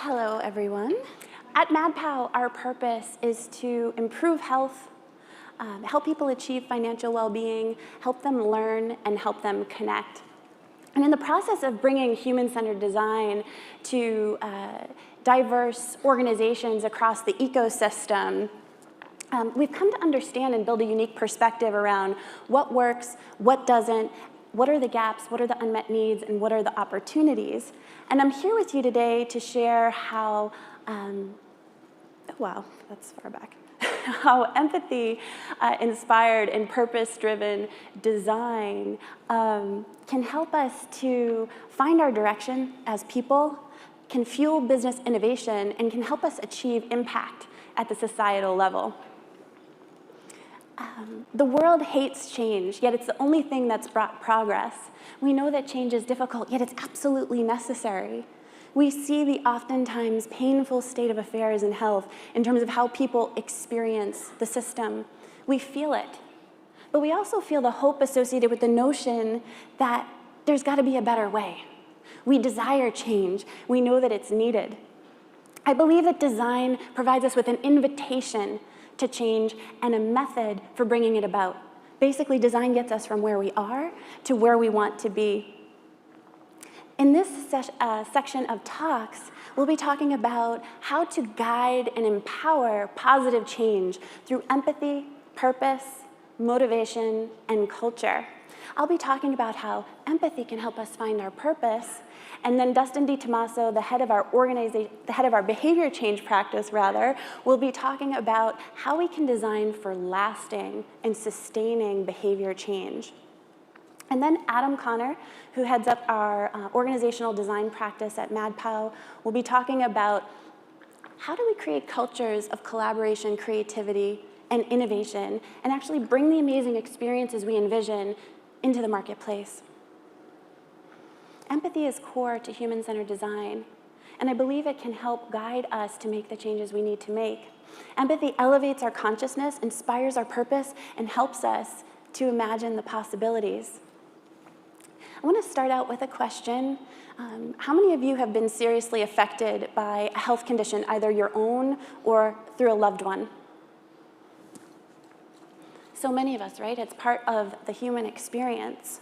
Hello, everyone. At MadPow, our purpose is to improve health, help people achieve financial well-being, help them learn, and help them connect. And in the process of bringing human-centered design to diverse organizations across the ecosystem, we've come to understand and build a unique perspective around what works, what doesn't, what are the gaps, what are the unmet needs, and what are the opportunities. And I'm here with you today to share how, wow, that's far back, how empathy-inspired and purpose-driven design can help us to find our direction as people, can fuel business innovation, and can help us achieve impact at the societal level. The world hates change, yet it's the only thing that's brought progress. We know that change is difficult, yet it's absolutely necessary. We see the oftentimes painful state of affairs in health in terms of how people experience the system. We feel it. But we also feel the hope associated with the notion that there's got to be a better way. We desire change. We know that it's needed. I believe that design provides us with an invitation to change and a method for bringing it about. Basically, design gets us from where we are to where we want to be. In this section of talks, we'll be talking about how to guide and empower positive change through empathy, purpose, motivation, and culture. I'll be talking about how empathy can help us find our purpose, and then Dustin DiTomaso, the head of our behavior change practice, will be talking about how we can design for lasting and sustaining behavior change. And then Adam Connor, who heads up our organizational design practice at MadPow, will be talking about how do we create cultures of collaboration, creativity, and innovation, and actually bring the amazing experiences we envision into the marketplace. Empathy is core to human-centered design, and I believe it can help guide us to make the changes we need to make. Empathy elevates our consciousness, inspires our purpose, and helps us to imagine the possibilities. I want to start out with a question. How many of you have been seriously affected by a health condition, either your own or through a loved one? So many of us, right? It's part of the human experience.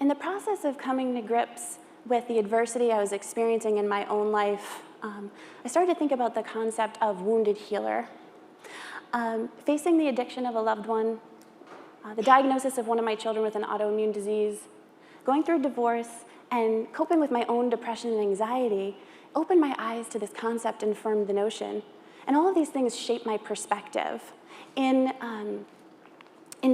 In the process of coming to grips with the adversity I was experiencing in my own life, I started to think about the concept of wounded healer. Facing the addiction of a loved one, the diagnosis of one of my children with an autoimmune disease, going through divorce, and coping with my own depression and anxiety opened my eyes to this concept and affirmed the notion. And all of these things shaped my perspective. In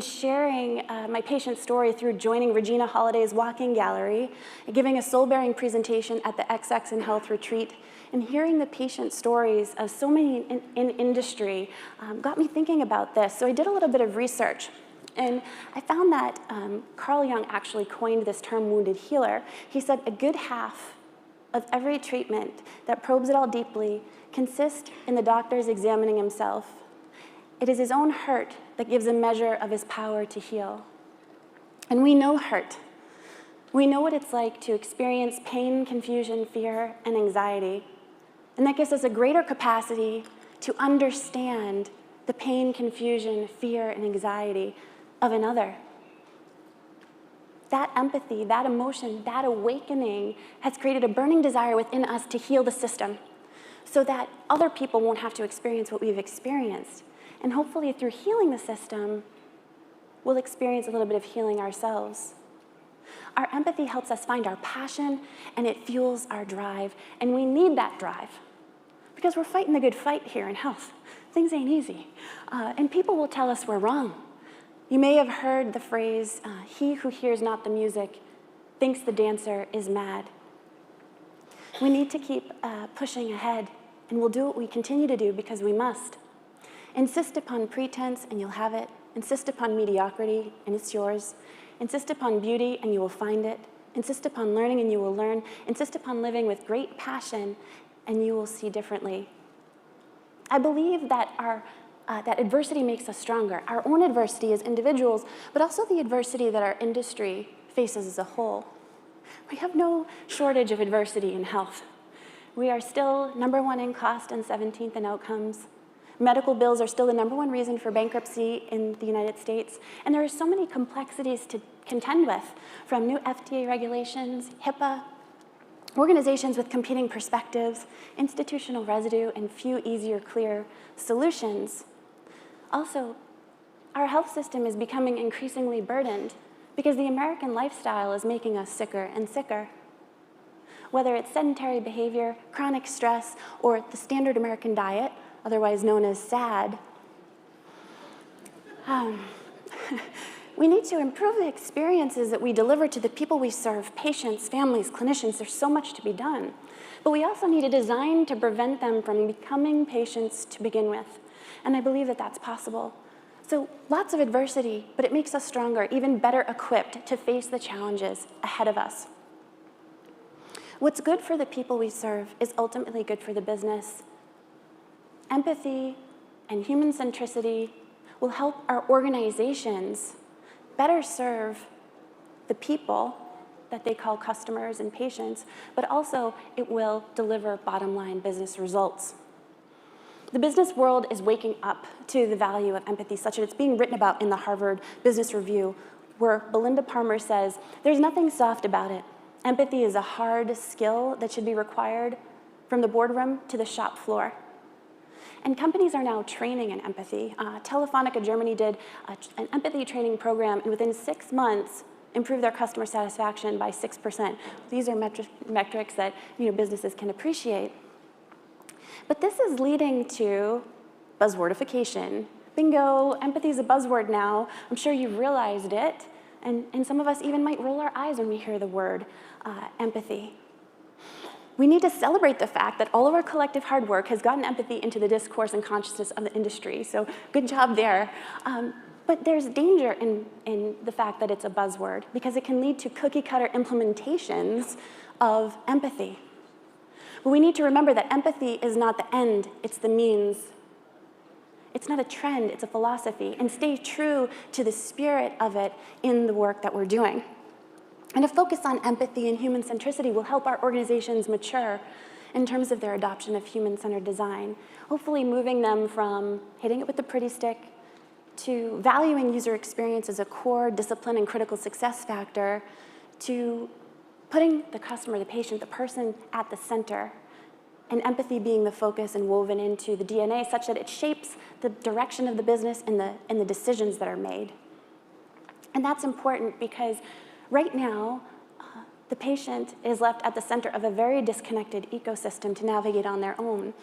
sharing my patient's story through joining Regina Holliday's walking gallery, giving a soul-bearing presentation at the XX in Health retreat, and hearing the patient stories of so many in industry got me thinking about this. So I did a little bit of research. And I found that Carl Jung actually coined this term wounded healer. He said a good half of every treatment that probes it all deeply consists in the doctor's examining himself. It is his own hurt that gives a measure of his power to heal. And we know hurt. We know what it's like to experience pain, confusion, fear, and anxiety. And that gives us a greater capacity to understand the pain, confusion, fear, and anxiety of another. That empathy, that emotion, that awakening has created a burning desire within us to heal the system so that other people won't have to experience what we've experienced. And hopefully through healing the system, we'll experience a little bit of healing ourselves. Our empathy helps us find our passion, and it fuels our drive. And we need that drive because we're fighting the good fight here in health. Things ain't easy. And people will tell us we're wrong. You may have heard the phrase, he who hears not the music thinks the dancer is mad. We need to keep pushing ahead, and we'll do what we continue to do because we must. Insist upon pretense, and you'll have it. Insist upon mediocrity, and it's yours. Insist upon beauty, and you will find it. Insist upon learning, and you will learn. Insist upon living with great passion, and you will see differently. I believe that that adversity makes us stronger. Our own adversity as individuals, but also the adversity that our industry faces as a whole. We have no shortage of adversity in health. We are still #1 in cost and 17th in outcomes. Medical bills are still the #1 reason for bankruptcy in the United States. And there are so many complexities to contend with, from new FDA regulations, HIPAA, organizations with competing perspectives, institutional residue, and few easier, clear solutions. Also, our health system is becoming increasingly burdened because the American lifestyle is making us sicker and sicker. Whether it's sedentary behavior, chronic stress, or the standard American diet, otherwise known as SAD, we need to improve the experiences that we deliver to the people we serve, patients, families, clinicians. There's so much to be done. But we also need a design to prevent them from becoming patients to begin with. And I believe that that's possible. So lots of adversity, but it makes us stronger, even better equipped to face the challenges ahead of us. What's good for the people we serve is ultimately good for the business. Empathy and human centricity will help our organizations better serve the people that they call customers and patients, but also it will deliver bottom line business results. The business world is waking up to the value of empathy, such that it's being written about in the Harvard Business Review, where Belinda Palmer says, "There's nothing soft about it. Empathy is a hard skill that should be required from the boardroom to the shop floor." And companies are now training in empathy. Telefonica Germany did an empathy training program, and within 6 months, improved their customer satisfaction by 6%. These are metrics that businesses can appreciate. But this is leading to buzzwordification. Bingo, empathy is a buzzword now. I'm sure you've realized it. And some of us even might roll our eyes when we hear the word empathy. We need to celebrate the fact that all of our collective hard work has gotten empathy into the discourse and consciousness of the industry, so good job there. But there's danger in the fact that it's a buzzword, because it can lead to cookie-cutter implementations of empathy. But we need to remember that empathy is not the end, it's the means. It's not a trend, it's a philosophy, and stay true to the spirit of it in the work that we're doing. And a focus on empathy and human centricity will help our organizations mature in terms of their adoption of human-centered design, hopefully moving them from hitting it with the pretty stick to valuing user experience as a core discipline and critical success factor, to putting the customer, the patient, the person at the center, and empathy being the focus and woven into the DNA such that it shapes the direction of the business and the decisions that are made. And that's important because right now, the patient is left at the center of a very disconnected ecosystem to navigate on their own.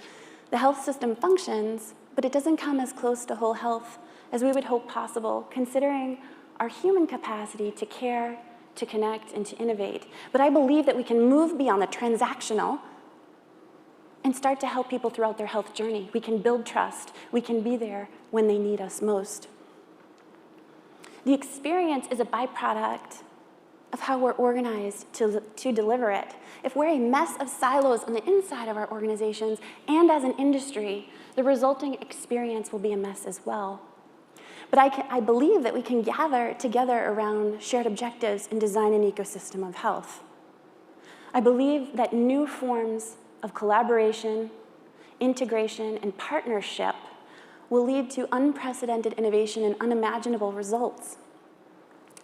The health system functions, but it doesn't come as close to whole health as we would hope possible, considering our human capacity to care, to connect, and to innovate. But I believe that we can move beyond the transactional and start to help people throughout their health journey. We can build trust. We can be there when they need us most. The experience is a byproduct of how we're organized to deliver it. If we're a mess of silos on the inside of our organizations and as an industry, the resulting experience will be a mess as well. But I believe that we can gather together around shared objectives and design an ecosystem of health. I believe that new forms of collaboration, integration, and partnership will lead to unprecedented innovation and unimaginable results.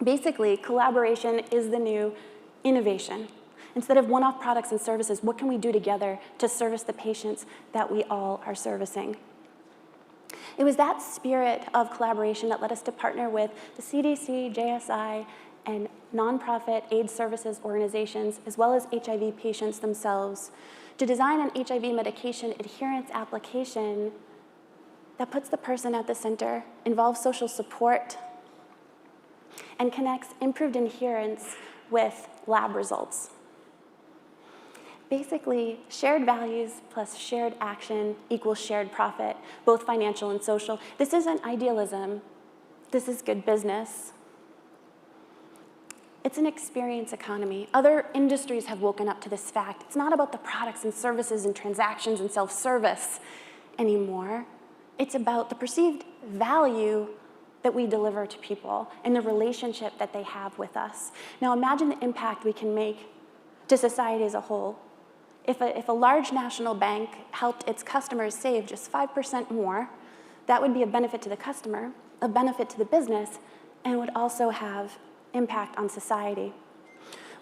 Basically, collaboration is the new innovation. Instead of one-off products and services, what can we do together to service the patients that we all are servicing? It was that spirit of collaboration that led us to partner with the CDC, JSI, and nonprofit AIDS services organizations, as well as HIV patients themselves, to design an HIV medication adherence application that puts the person at the center, involves social support, and connects improved adherence with lab results. Basically, shared values plus shared action equals shared profit, both financial and social. This isn't idealism. This is good business. It's an experience economy. Other industries have woken up to this fact. It's not about the products and services and transactions and self-service anymore. It's about the perceived value that we deliver to people and the relationship that they have with us. Now imagine the impact we can make to society as a whole. If a large national bank helped its customers save just 5% more, that would be a benefit to the customer, a benefit to the business, and would also have impact on society.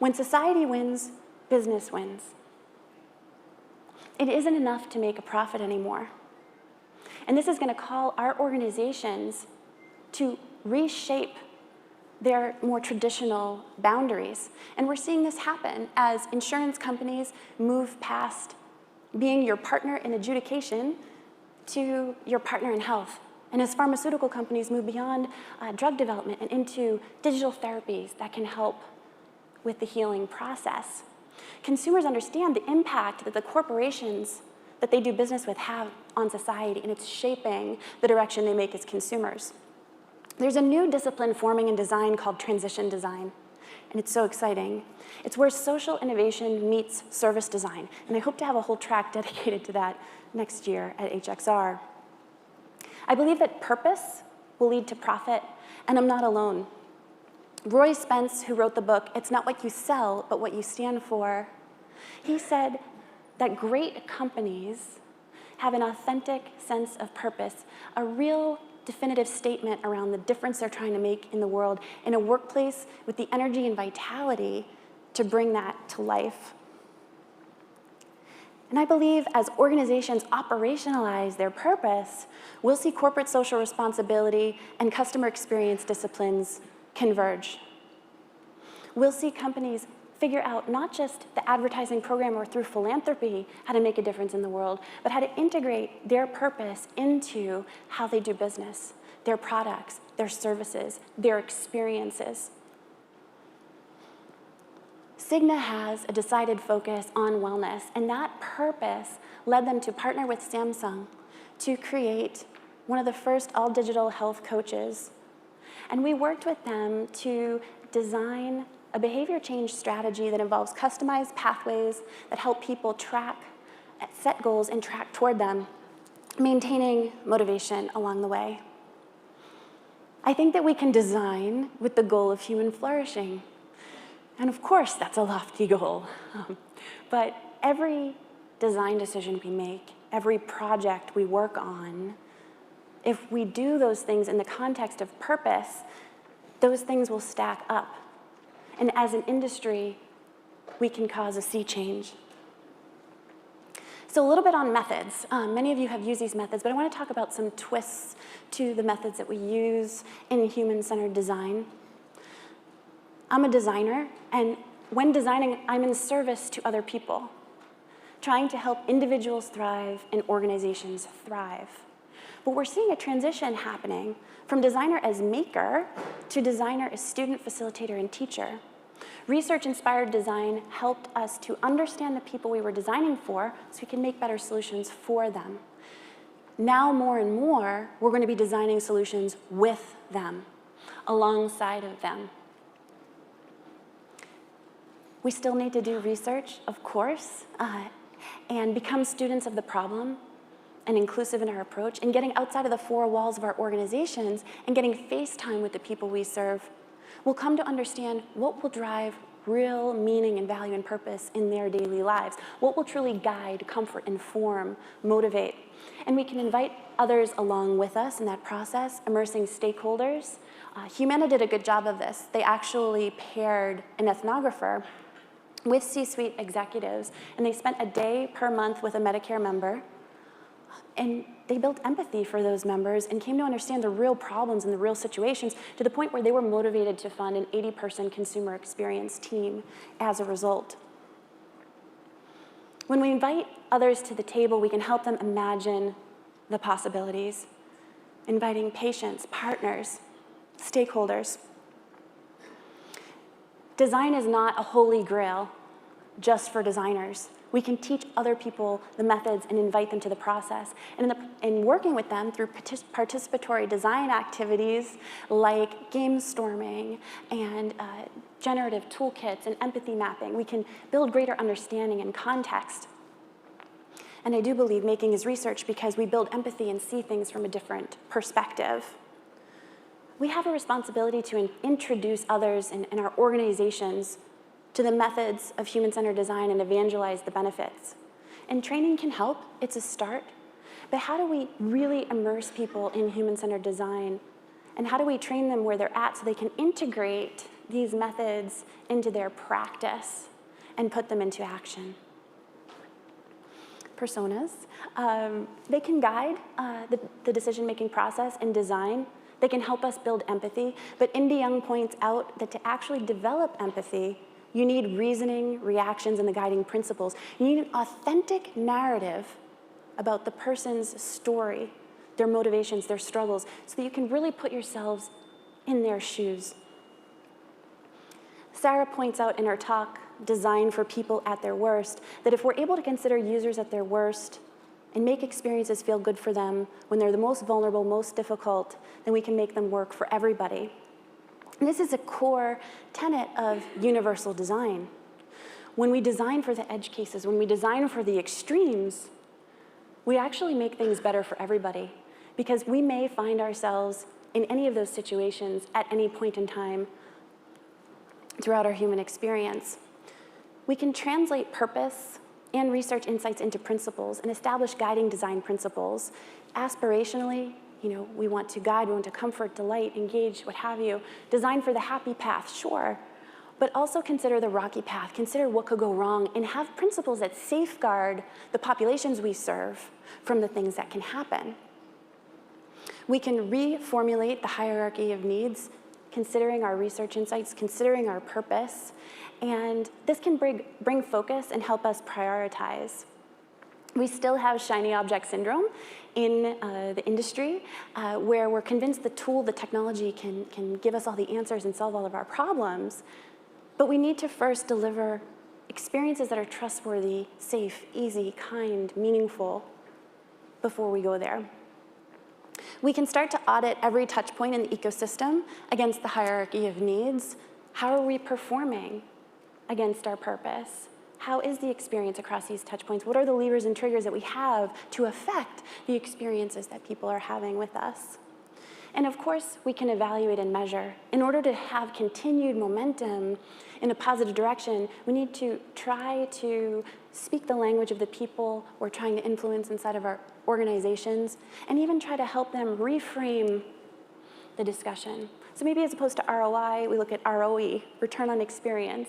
When society wins, business wins. It isn't enough to make a profit anymore. And this is going to call our organizations to reshape their more traditional boundaries. And we're seeing this happen as insurance companies move past being your partner in adjudication to your partner in health. And as pharmaceutical companies move beyond drug development and into digital therapies that can help with the healing process. Consumers understand the impact that the corporations that they do business with have on society, and it's shaping the direction they make as consumers. There's a new discipline forming in design called transition design, and it's so exciting. It's where social innovation meets service design, and I hope to have a whole track dedicated to that next year at HXR. I believe that purpose will lead to profit, and I'm not alone. Roy Spence, who wrote the book, It's Not What You Sell, But What You Stand For, he said that great companies have an authentic sense of purpose, a real definitive statement around the difference they're trying to make in the world, in a workplace with the energy and vitality to bring that to life. And I believe as organizations operationalize their purpose, we'll see corporate social responsibility and customer experience disciplines converge. We'll see companies figure out not just the advertising program or through philanthropy how to make a difference in the world, but how to integrate their purpose into how they do business, their products, their services, their experiences. Cigna has a decided focus on wellness, and that purpose led them to partner with Samsung to create one of the first all-digital health coaches. And we worked with them to design a behavior change strategy that involves customized pathways that help people track, set goals, and track toward them, maintaining motivation along the way. I think that we can design with the goal of human flourishing. And of course, that's a lofty goal. But every design decision we make, every project we work on, if we do those things in the context of purpose, those things will stack up. And as an industry, we can cause a sea change. So a little bit on methods. Many of you have used these methods, but I want to talk about some twists to the methods that we use in human-centered design. I'm a designer, and when designing, I'm in service to other people, trying to help individuals thrive and organizations thrive. But we're seeing a transition happening from designer as maker to designer as student, facilitator, and teacher. Research-inspired design helped us to understand the people we were designing for so we can make better solutions for them. Now, more and more, we're going to be designing solutions with them, alongside of them. We still need to do research, of course, and become students of the problem and inclusive in our approach, and getting outside of the four walls of our organizations and getting face time with the people we serve. We'll come to understand what will drive real meaning and value and purpose in their daily lives, what will truly guide, comfort, inform, motivate. And we can invite others along with us in that process, immersing stakeholders. Humana did a good job of this. They actually paired an ethnographer with C-suite executives, and they spent a day per month with a Medicare member, and they built empathy for those members and came to understand the real problems and the real situations to the point where they were motivated to fund an 80-person consumer experience team as a result. When we invite others to the table, we can help them imagine the possibilities, inviting patients, partners, stakeholders. Design is not a holy grail just for designers. We can teach other people the methods and invite them to the process. And in working with them through participatory design activities like game storming and generative toolkits and empathy mapping, we can build greater understanding and context. And I do believe making is research because we build empathy and see things from a different perspective. We have a responsibility to introduce others in our organizations to the methods of human-centered design and evangelize the benefits. And training can help, it's a start, but how do we really immerse people in human-centered design? And how do we train them where they're at so they can integrate these methods into their practice and put them into action? Personas, they can guide the decision-making process and design. They can help us build empathy, but Indy Young points out that to actually develop empathy, you need reasoning, reactions, and the guiding principles. You need an authentic narrative about the person's story, their motivations, their struggles, so that you can really put yourselves in their shoes. Sarah points out in her talk, Design for People at Their Worst, that if we're able to consider users at their worst and make experiences feel good for them when they're the most vulnerable, most difficult, then we can make them work for everybody. And this is a core tenet of universal design. When we design for the edge cases, when we design for the extremes, we actually make things better for everybody, because we may find ourselves in any of those situations at any point in time throughout our human experience. We can translate purpose and research insights into principles and establish guiding design principles. Aspirationally, we want to guide, we want to comfort, delight, engage, what have you. Design for the happy path, sure, but also consider the rocky path, consider what could go wrong, and have principles that safeguard the populations we serve from the things that can happen. We can reformulate the hierarchy of needs, considering our research insights, considering our purpose, and this can bring focus and help us prioritize. We still have shiny object syndrome in the industry, where we're convinced the tool, the technology can give us all the answers and solve all of our problems, but we need to first deliver experiences that are trustworthy, safe, easy, kind, meaningful before we go there. We can start to audit every touch point in the ecosystem against the hierarchy of needs. How are we performing against our purpose? How is the experience across these touch points? What are the levers and triggers that we have to affect the experiences that people are having with us? And of course, we can evaluate and measure. In order to have continued momentum in a positive direction, we need to try to speak the language of the people we're trying to influence inside of our organizations, and even try to help them reframe the discussion. So maybe as opposed to ROI, we look at ROE, return on experience.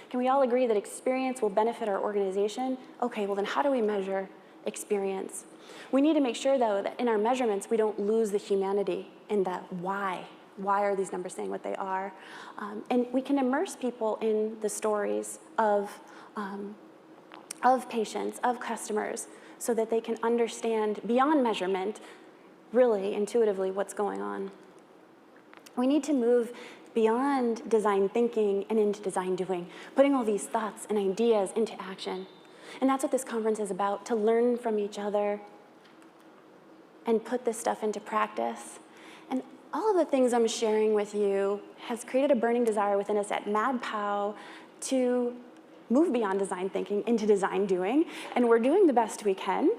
Can we all agree that experience will benefit our organization? Okay, well then how do we measure experience? We need to make sure, though, that in our measurements, we don't lose the humanity in the why. Why are these numbers saying what they are? And we can immerse people in the stories of patients, of customers, so that they can understand beyond measurement, really intuitively, what's going on. We need to move beyond design thinking and into design doing, putting all these thoughts and ideas into action. And that's what this conference is about, to learn from each other and put this stuff into practice. And all of the things I'm sharing with you has created a burning desire within us at MadPow to move beyond design thinking into design doing, and we're doing the best we can.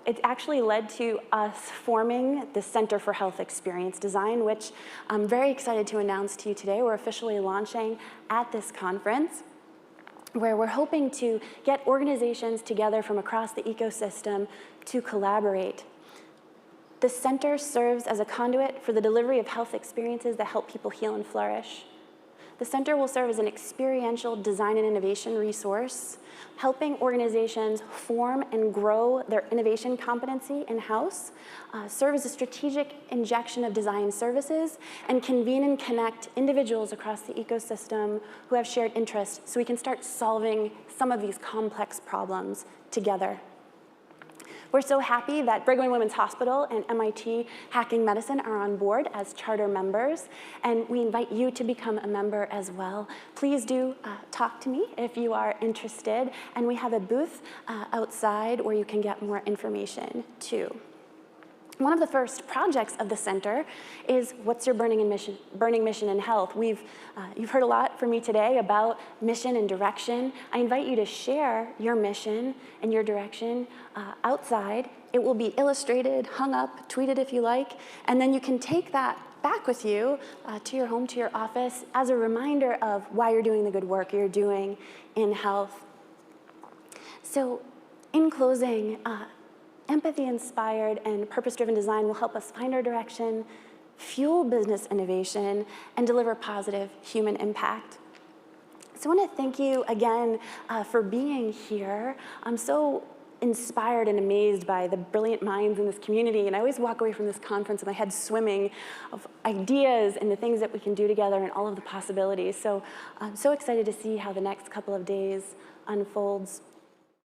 It actually led to us forming the Center for Health Experience Design, which I'm very excited to announce to you today. We're officially launching at this conference, where we're hoping to get organizations together from across the ecosystem to collaborate. The center serves as a conduit for the delivery of health experiences that help people heal and flourish. The center will serve as an experiential design and innovation resource, helping organizations form and grow their innovation competency in-house, serve as a strategic injection of design services, and convene and connect individuals across the ecosystem who have shared interests so we can start solving some of these complex problems together. We're so happy that Brigham and Women's Hospital and MIT Hacking Medicine are on board as charter members, and we invite you to become a member as well. Please do talk to me if you are interested, and we have a booth outside where you can get more information too. One of the first projects of the center is what's your burning mission in health? You've heard a lot from me today about mission and direction. I invite you to share your mission and your direction outside. It will be illustrated, hung up, tweeted if you like, and then you can take that back with you to your home, to your office, as a reminder of why you're doing the good work you're doing in health. So in closing, empathy-inspired and purpose-driven design will help us find our direction, fuel business innovation, and deliver positive human impact. So I want to thank you again for being here. I'm so inspired and amazed by the brilliant minds in this community, and I always walk away from this conference with my head swimming of ideas and the things that we can do together and all of the possibilities. So I'm so excited to see how the next couple of days unfolds.